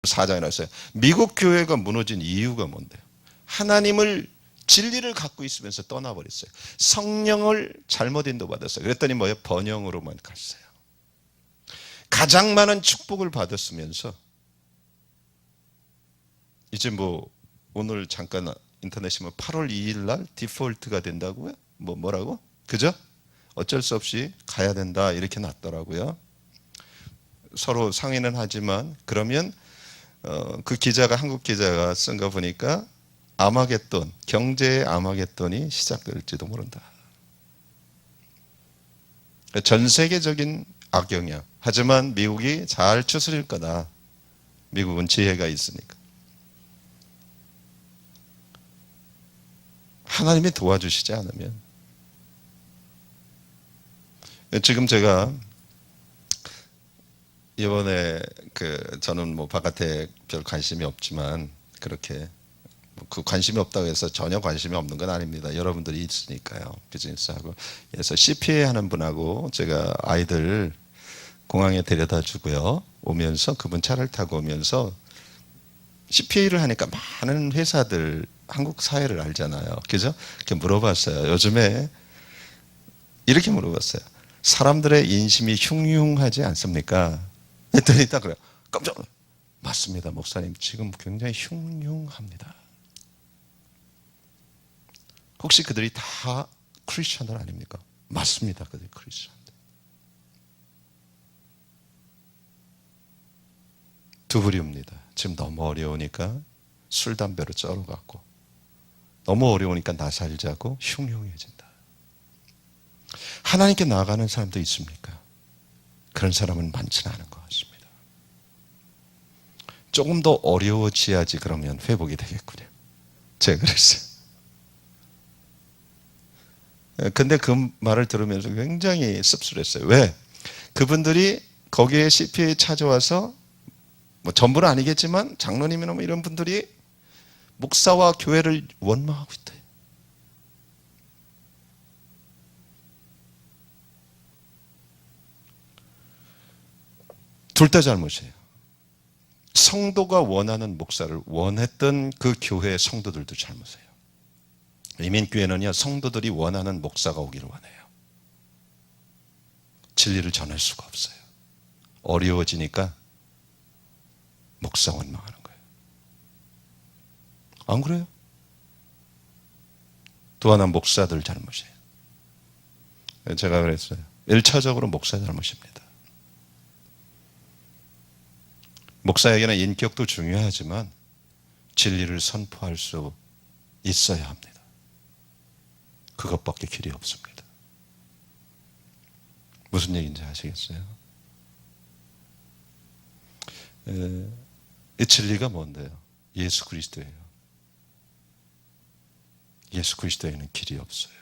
4장에 나왔어요. 미국 교회가 무너진 이유가 뭔데요? 하나님을 진리를 갖고 있으면서 떠나버렸어요. 성령을 잘못 인도받았어요. 그랬더니 뭐예요? 번영으로만 갔어요. 가장 많은 축복을 받았으면서 이제 뭐 오늘 잠깐 인터넷에 보면 8월 2일 날 디폴트가 된다고요? 뭐라고? 그죠? 어쩔 수 없이 가야 된다 이렇게 났더라고요. 서로 상의는 하지만 그러면 그 기자가 한국 기자가 쓴 거 보니까 아마겟돈, 경제의 아마겟돈이 시작될지도 모른다. 전 세계적인 악영향. 하지만 미국이 잘 추스릴 거다. 미국은 지혜가 있으니까. 하나님이 도와주시지 않으면. 지금 제가 이번에 저는 뭐 바깥에 별 관심이 없지만 그렇게 그 관심이 없다고 해서 전혀 관심이 없는 건 아닙니다. 여러분들이 있으니까요. 비즈니스하고. 그래서 CPA 하는 분하고 제가 아이들 공항에 데려다 주고요. 오면서 그분 차를 타고 오면서 CPA를 하니까 많은 회사들 한국 사회를 알잖아요. 그죠? 이렇게 물어봤어요. 요즘에 이렇게 물어봤어요. 사람들의 인심이 흉흉하지 않습니까? 했더니 딱 그래요. 깜짝 놀라요. 맞습니다, 목사님. 지금 굉장히 흉흉합니다. 혹시 그들이 다 크리스천들 아닙니까? 맞습니다. 그들이 크리스천들. 두 부류입니다. 지금 너무 어려우니까 술, 담배로 쩔어갖고 너무 어려우니까 나 살자고 흉흉해진다. 하나님께 나아가는 사람도 있습니까? 그런 사람은 많지는 않은 것 같습니다. 조금 더 어려워져야지 그러면 회복이 되겠군요. 제가 그랬어요. 근데 그 말을 들으면서 굉장히 씁쓸했어요. 왜? 그분들이 거기에 CPA에 찾아와서 뭐 전부는 아니겠지만 장로님이나 뭐 이런 분들이 목사와 교회를 원망하고 있대요. 둘 다 잘못이에요. 성도가 원하는 목사를 원했던 그 교회의 성도들도 잘못이에요. 이민교회는요, 성도들이 원하는 목사가 오기를 원해요. 진리를 전할 수가 없어요. 어려워지니까 목사 원망하는 거예요. 안 그래요? 또 하나 목사들 잘못이에요. 제가 그랬어요. 1차적으로 목사 잘못입니다. 목사에게는 인격도 중요하지만 진리를 선포할 수 있어야 합니다. 그것밖에 길이 없습니다. 무슨 얘기인지 아시겠어요? 이 진리가 뭔데요? 예수 그리스도예요. 예수 그리스도에는 길이 없어요.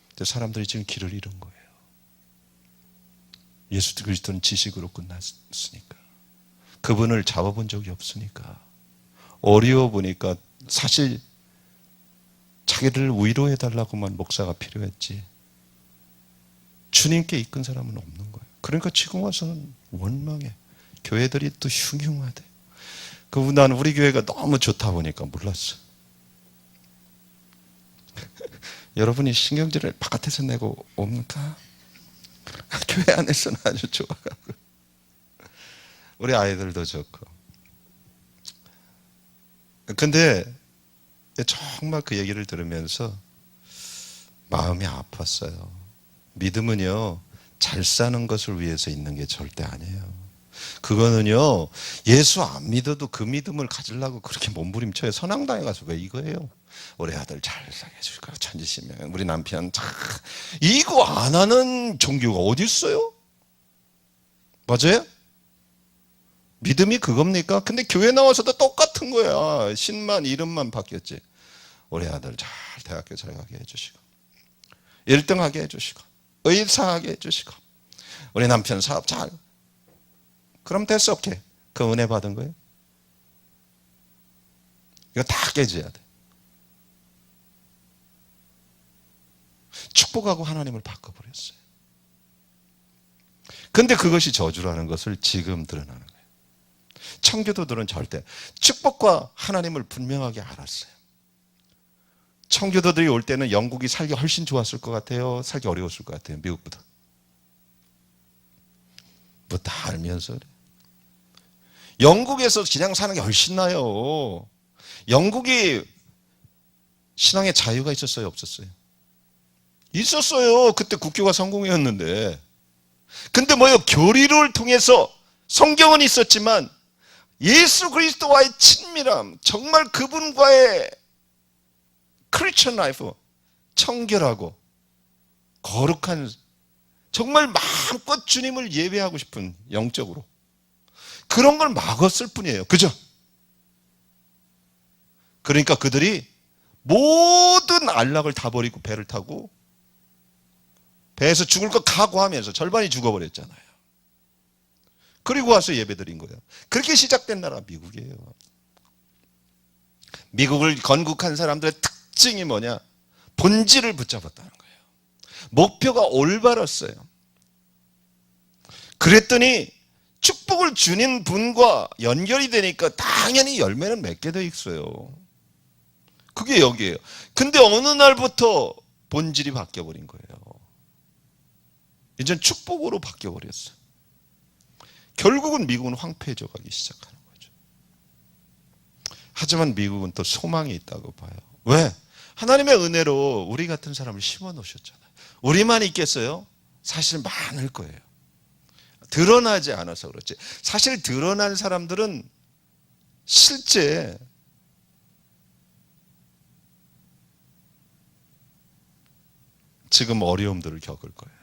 근데 사람들이 지금 길을 잃은 거예요. 예수 그리스도는 지식으로 끝났으니까. 그분을 잡아본 적이 없으니까. 어려워 보니까 사실 자기를 위로해달라고만 목사가 필요했지. 주님께 이끈 사람은 없는 거예요. 그러니까 지금 와서는 원망해. 교회들이 또 흉흉하대. 나는 우리 교회가 너무 좋다 보니까 몰랐어. 여러분이 신경질을 바깥에서 내고 옵니까? 교회 안에서는 아주 좋아가고. 우리 아이들도 좋고. 근데 정말 그 얘기를 들으면서 마음이 아팠어요. 믿음은요, 잘 사는 것을 위해서 있는 게 절대 아니에요. 그거는요, 예수 안 믿어도 그 믿음을 가지려고 그렇게 몸부림쳐요. 선앙당에 가서 왜 이거예요? 우리 아들 잘 살게 해줄 거야. 천지신명. 우리 남편 이거 안 하는 종교가 어디 있어요? 맞아요? 믿음이 그겁니까? 근데 교회 나와서도 똑같은 거야. 신만 이름만 바뀌었지. 우리 아들 잘 대학교 잘 가게 해주시고 1등 하게 해주시고 의사하게 해주시고 우리 남편 사업 잘. 그럼 됐어. 오케이. 그 은혜 받은 거예요. 이거 다 깨져야 돼. 축복하고 하나님을 바꿔버렸어요. 근데 그것이 저주라는 것을 지금 드러나는 거예요. 청교도들은 절대 축복과 하나님을 분명하게 알았어요. 청교도들이 올 때는 영국이 살기 훨씬 좋았을 것 같아요? 살기 어려웠을 것 같아요? 미국보다? 뭐 다 알면서 그래. 영국에서 그냥 사는 게 훨씬 나아요. 영국이 신앙의 자유가 있었어요? 없었어요? 있었어요. 그때 국교가 성공이었는데. 근데 뭐요? 교리를 통해서 성경은 있었지만 예수 그리스도와의 친밀함, 정말 그분과의 크리스천 라이프, 청결하고 거룩한, 정말 마음껏 주님을 예배하고 싶은 영적으로 그런 걸 막았을 뿐이에요. 그죠? 그러니까 그들이 모든 안락을 다 버리고 배를 타고 배에서 죽을 것 각오하면서 절반이 죽어버렸잖아요. 그리고 와서 예배드린 거예요. 그렇게 시작된 나라가 미국이에요. 미국을 건국한 사람들의 특징이 뭐냐? 본질을 붙잡았다는 거예요. 목표가 올바랐어요. 그랬더니 축복을 주는 분과 연결이 되니까 당연히 열매는 맺게 돼 있어요. 그게 여기에요. 근데 어느 날부터 본질이 바뀌어버린 거예요. 이젠 축복으로 바뀌어버렸어요. 결국은 미국은 황폐해져 가기 시작하는 거죠. 하지만 미국은 또 소망이 있다고 봐요. 왜? 하나님의 은혜로 우리 같은 사람을 심어 놓으셨잖아요. 우리만 있겠어요? 사실 많을 거예요. 드러나지 않아서 그렇지. 사실 드러난 사람들은 실제 지금 어려움들을 겪을 거예요.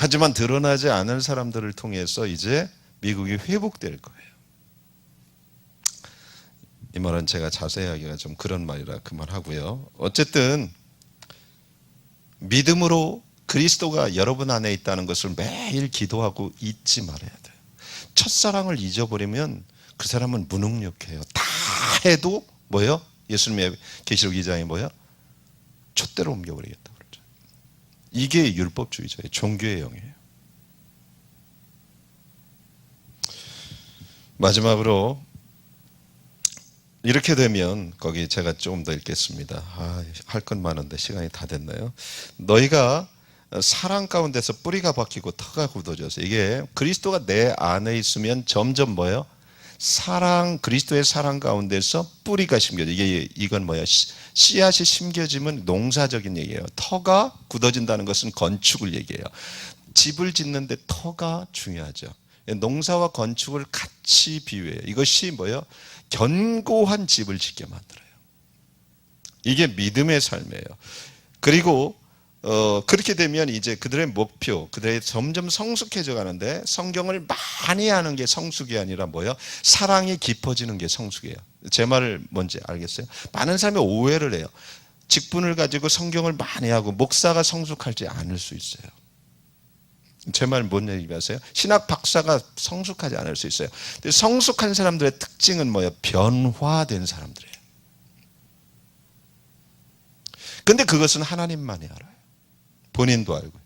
하지만 드러나지 않은 사람들을 통해서 이제 미국이 회복될 거예요. 이 말은 제가 자세히 하기가 좀 그런 말이라 그만하고요. 어쨌든 믿음으로 그리스도가 여러분 안에 있다는 것을 매일 기도하고 잊지 말아야 돼요. 첫사랑을 잊어버리면 그 사람은 무능력해요. 다 해도 뭐예요? 예수님의 계시록 2장이 뭐예요? 촛대로 옮겨버리겠다 그러죠. 이게 율법주의자의 종교의 영이에요. 마지막으로 이렇게 되면 거기 제가 좀 더 읽겠습니다. 할 건 많은데 시간이 다 됐나요? 너희가 사랑 가운데서 뿌리가 박히고 터가 굳어져서, 이게 그리스도가 내 안에 있으면 점점 뭐예요? 그리스도의 사랑 가운데서 뿌리가 심겨져. 이건 뭐야? 씨앗이 심겨지면 농사적인 얘기예요. 터가 굳어진다는 것은 건축을 얘기해요. 집을 짓는데 터가 중요하죠. 농사와 건축을 같이 비유해요. 이것이 뭐예요? 견고한 집을 짓게 만들어요. 이게 믿음의 삶이에요. 그리고 그렇게 되면 이제 그들의 목표, 그들의 점점 성숙해져 가는데, 성경을 많이 하는 게 성숙이 아니라 뭐예요? 사랑이 깊어지는 게 성숙이에요. 제 말을 뭔지 알겠어요? 많은 사람이 오해를 해요. 직분을 가지고 성경을 많이 하고 목사가 성숙하지 않을 수 있어요. 제 말 뭔 얘기 아세요? 신학 박사가 성숙하지 않을 수 있어요. 근데 성숙한 사람들의 특징은 뭐예요? 변화된 사람들이에요. 근데 그것은 하나님만이 알아요. 본인도 알고.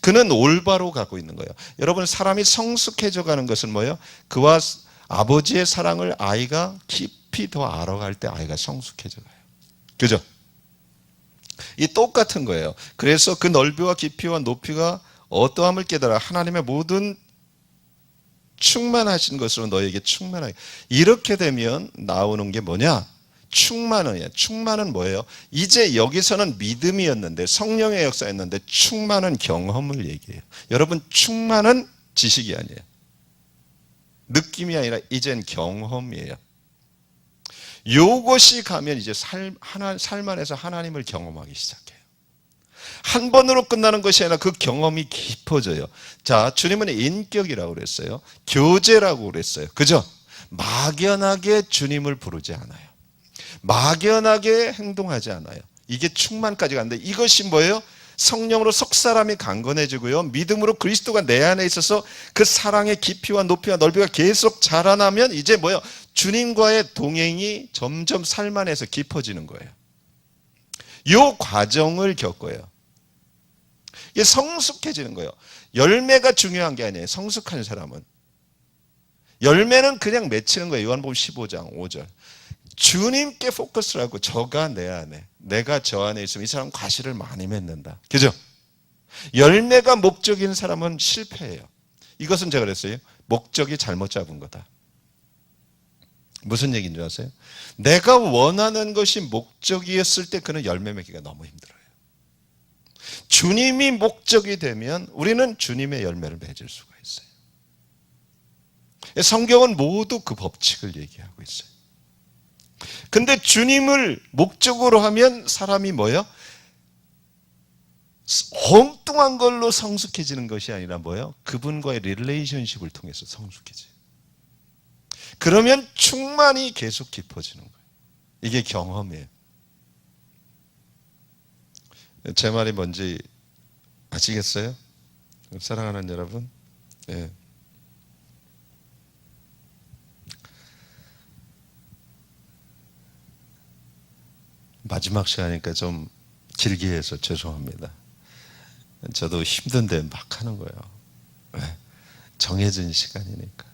그는 올바로 가고 있는 거예요. 여러분, 사람이 성숙해져 가는 것은 뭐예요? 그와 아버지의 사랑을 아이가 깊이 더 알아갈 때 아이가 성숙해져 가요. 그죠? 이 똑같은 거예요. 그래서 그 넓이와 깊이와 높이가 어떠함을 깨달아 하나님의 모든 충만하신 것으로 너에게 충만하게. 이렇게 되면 나오는 게 뭐냐? 충만이에요. 충만은 뭐예요? 이제 여기서는 믿음이었는데, 성령의 역사였는데, 충만은 경험을 얘기해요. 여러분, 충만은 지식이 아니에요. 느낌이 아니라 이젠 경험이에요. 요것이 가면 이제 삶 안에서 하나님을 경험하기 시작해요. 한 번으로 끝나는 것이 아니라 그 경험이 깊어져요. 자, 주님은 인격이라고 그랬어요. 교제라고 그랬어요. 그죠? 막연하게 주님을 부르지 않아요. 막연하게 행동하지 않아요. 이게 충만까지 가는데, 이것이 뭐예요? 성령으로 석 사람이 강건해지고요, 믿음으로 그리스도가 내 안에 있어서 그 사랑의 깊이와 높이와 넓이가 계속 자라나면 이제 뭐예요? 주님과의 동행이 점점 삶 안에서 깊어지는 거예요. 이 과정을 겪어요. 이게 성숙해지는 거예요. 열매가 중요한 게 아니에요. 성숙한 사람은 열매는 그냥 맺히는 거예요. 요한복음 15장 5절. 주님께 포커스를 하고 저가 내 안에, 내가 저 안에 있으면 이 사람은 과실을 많이 맺는다. 그죠? 열매가 목적인 사람은 실패해요. 이것은 제가 그랬어요. 목적이 잘못 잡은 거다. 무슨 얘기인 줄 아세요? 내가 원하는 것이 목적이었을 때 그는 열매 맺기가 너무 힘들어요. 주님이 목적이 되면 우리는 주님의 열매를 맺을 수가 있어요. 성경은 모두 그 법칙을 얘기하고 있어요. 근데 주님을 목적으로 하면 사람이 뭐예요? 엉뚱한 걸로 성숙해지는 것이 아니라 뭐예요? 그분과의 릴레이션십을 통해서 성숙해져요. 그러면 충만히 계속 깊어지는 거예요. 이게 경험이에요. 제 말이 뭔지 아시겠어요? 사랑하는 여러분, 예. 마지막 시간이니까 좀 길게 해서 죄송합니다. 저도 힘든데 막 하는 거예요. 왜? 정해진 시간이니까.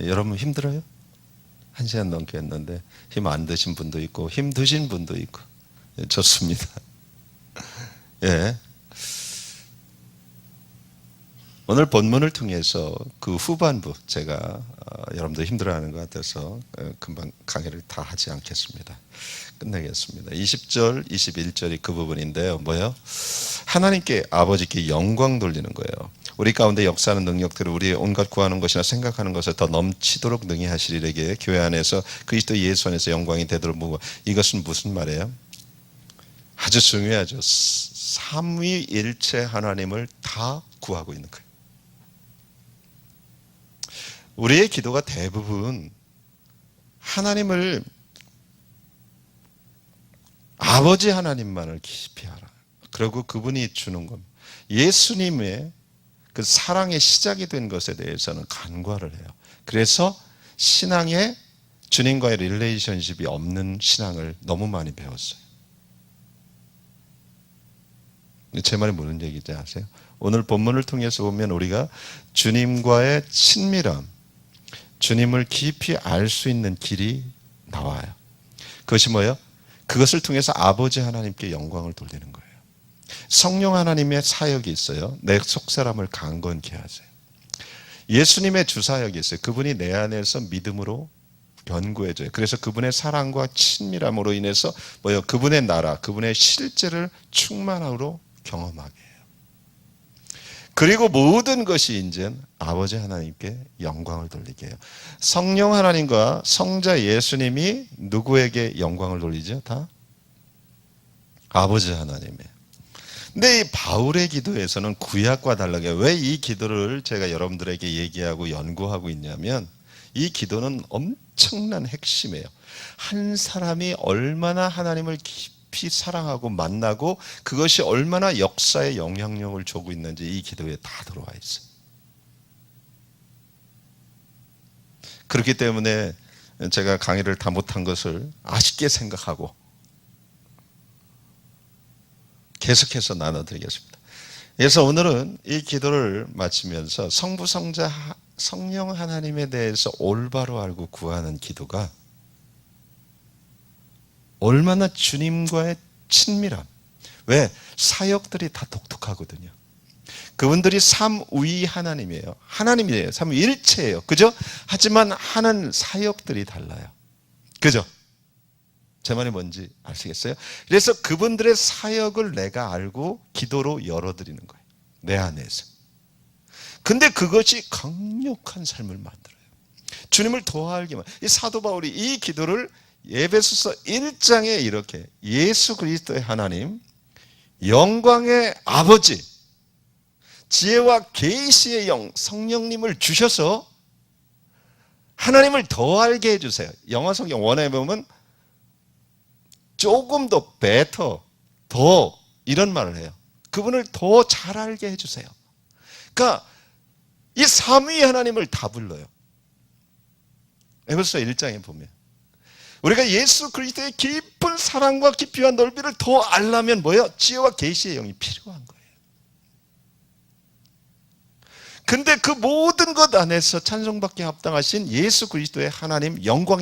여러분 힘들어요? 1시간 넘게 했는데 힘 안 드신 분도 있고 힘 드신 분도 있고. 좋습니다. 예. 오늘 본문을 통해서 그 후반부 제가 여러분들 힘들어하는 것 같아서 금방 강의를 다 하지 않겠습니다. 끝내겠습니다. 20절, 21절이 그 부분인데요. 뭐예요? 하나님께 아버지께 영광 돌리는 거예요. 우리 가운데 역사하는 능력들을 우리의 온갖 구하는 것이나 생각하는 것을 더 넘치도록 능히 하시리에게 교회 안에서 그리스도 예수 안에서 영광이 되도록 모으고. 이것은 무슨 말이에요? 아주 중요하죠. 삼위일체 하나님을 다 구하고 있는 거예요. 우리의 기도가 대부분 하나님을, 아버지 하나님만을 깊이 알아. 그리고 그분이 주는 겁니다. 예수님의 그 사랑의 시작이 된 것에 대해서는 간과를 해요. 그래서 신앙에 주님과의 릴레이션십이 없는 신앙을 너무 많이 배웠어요. 제 말이 무슨 얘기인지 아세요? 오늘 본문을 통해서 보면 우리가 주님과의 친밀함, 주님을 깊이 알 수 있는 길이 나와요. 그것이 뭐예요? 그것을 통해서 아버지 하나님께 영광을 돌리는 거예요. 성령 하나님의 사역이 있어요. 내 속사람을 강건케 하세요. 예수님의 주사역이 있어요. 그분이 내 안에서 믿음으로 견고해져요. 그래서 그분의 사랑과 친밀함으로 인해서 뭐예요? 그분의 나라, 그분의 실제를 충만함으로 경험하게 해요. 그리고 모든 것이 이제 아버지 하나님께 영광을 돌리게 해요. 성령 하나님과 성자 예수님이 누구에게 영광을 돌리죠? 다 아버지 하나님이에요. 근데 이 바울의 기도에서는 구약과 달라게 왜 이 기도를 제가 여러분들에게 얘기하고 연구하고 있냐면 이 기도는 엄청난 핵심이에요. 한 사람이 얼마나 하나님을 깊이 사랑하고 만나고 그것이 얼마나 역사에 영향력을 주고 있는지 이 기도에 다 들어와 있어요. 그렇기 때문에 제가 강의를 다 못한 것을 아쉽게 생각하고 계속해서 나눠드리겠습니다. 그래서 오늘은 이 기도를 마치면서 성부, 성자, 성령 하나님에 대해서 올바로 알고 구하는 기도가 얼마나 주님과의 친밀함. 왜? 사역들이 다 독특하거든요. 그분들이 삼위 하나님이에요. 하나님이에요. 삼위일체예요. 그죠? 하지만 하는 사역들이 달라요. 그죠? 제 말이 뭔지 아시겠어요? 그래서 그분들의 사역을 내가 알고 기도로 열어드리는 거예요. 내 안에서. 근데 그것이 강력한 삶을 만들어요. 주님을 더 알기만. 이 사도 바울이 이 기도를 에베소서 1장에 이렇게 예수 그리스도의 하나님, 영광의 아버지, 지혜와 계시의 영, 성령님을 주셔서 하나님을 더 알게 해주세요. 영어 성경 원어에 보면 조금 더 better, 더 이런 말을 해요. 그분을 더 잘 알게 해주세요. 그러니까 이 삼위 하나님을 다 불러요. 에베소서 1장에 보면 우리가 예수 그리스도의 깊은 사랑과 깊이와 넓이를 더 알려면 뭐예요? 지혜와 계시의 영이 필요한 거예요. 근데 그 모든 것 안에서 찬송받기 합당하신 예수 그리스도의 하나님 영광